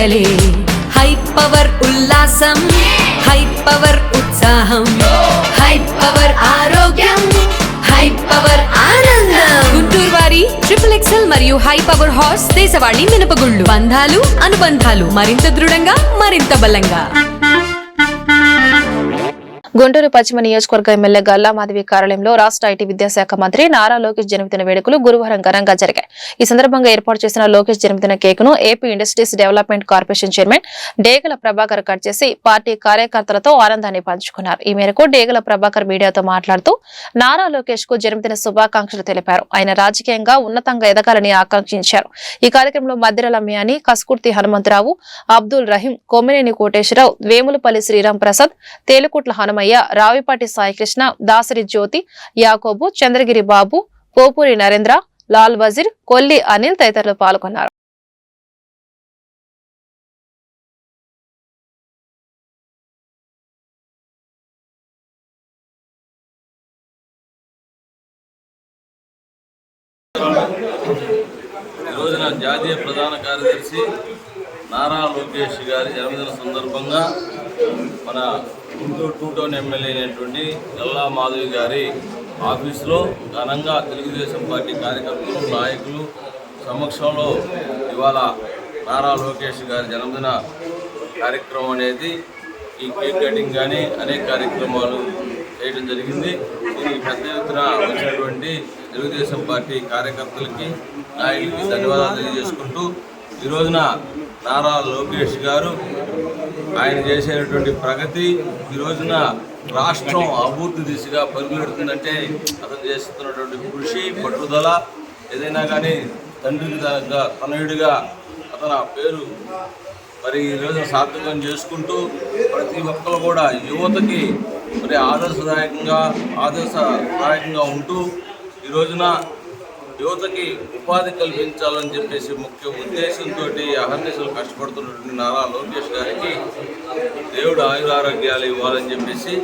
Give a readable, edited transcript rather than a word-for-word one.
పండగలే high power ఉల్లాసం high power ఉత్సాహం high power ఆరోగ్యం హై పవర్ ఆనందం గుంటూరు వారి XXL మరియు హై పవర్ హార్స్ దేశవాళీ మినపగుళ్ళు బంధాలు అనుబంధాలు మరింత దృఢంగా మరింత బలంగా గుంటూరు పశ్చిమ నియోజకవర్గ ఎమ్మెల్యే గల్లా మాధవి కార్యాలయంలో రాష్ట్ర ఐటీ విద్యాశాఖ మంత్రి నారా లోకేష్ జన్మదిన వేడుకలు గురువారం ఘనంగా జరిగాయి. ఈ సందర్భంగా ఏర్పాటు చేసిన లోకేష్ జన్మదిన కేకును AP industries development corporation chairman Degala Prabhakar cut చేసి పార్టీ కార్యకర్తలతో ఆనందాన్ని పంచుకున్నారు. ఈ మేరకు డేగల ప్రభాకర్ మీడియాతో మాట్లాడుతూ నారా లోకేష్ కు జన్మదిన శుభాకాంక్షలు తెలిపారు. ఆయన రాజకీయంగా ఉన్నతంగా ఎదగాలని ఆకాంక్షించారు. ఈ కార్యక్రమంలో మద్దిరల మియాని, కస్కుర్తి హనుమంతరావు, అబ్దుల్ రహీం, కొమ్మినేని కోటేశ్వరరావు, వేములపల్లి శ్రీరామ్ ప్రసాద్, తేలుకుట్ల హనుమయ్య, రావిపాటి సాయికృష్ణ, దాసరి జ్యోతి, యాకోబు, చంద్రగిరి బాబు, పోపూరి నరేంద్ర, లాల్ వజీర్, కొల్లి అనిల్ తదితరులు పాల్గొన్నారు. రోజున జాతీయ ప్రధాన కార్యదర్శి నారా లోకేష్ గారి జన్మదిన సందర్భంగా మన గుంటూరు 2 టౌన్ ఎమ్మెల్యే అయినటువంటి గల్లా మాధవి గారి ఆఫీసులో ఘనంగా తెలుగుదేశం పార్టీ కార్యకర్తలు నాయకులు సమక్షంలో ఇవాళ నారా లోకేష్ గారి జన్మదిన కార్యక్రమం అనేది ఈ కేక్ కటింగ్ కానీ అనేక కార్యక్రమాలు చేయడం జరిగింది. దీనికి పెద్ద ఎత్తున వచ్చినటువంటి తెలుగుదేశం పార్టీ కార్యకర్తలకి నాయకులకి ధన్యవాదాలు తెలియజేసుకుంటూ ఈ రోజున నారా లోకేష్ గారు ఆయన చేసేటువంటి ప్రగతి ఈ రోజున రాష్ట్రం అభివృద్ధి దిశగా పరుగులెడుతుందంటే అతను చేస్తున్నటువంటి కృషి పట్టుదల ఏదైనా కానీ తండ్రికి తనయుడిగా అతను పేరు మరి ఈ రోజున సార్థకం చేసుకుంటూ ప్రతి ఒక్కరు కూడా యువతకి మరి ఆదర్శదాయకంగా ఉంటూ ఈ రోజున యువతకి ఉపాధి కల్పించాలని చెప్పేసి ముఖ్య ఉద్దేశంతో అహర్నిశలు కష్టపడుతున్నటువంటి నారా లోకేష్ గారికి దేవుడు ఆయురారోగ్యాలు ఇవ్వాలని చెప్పేసి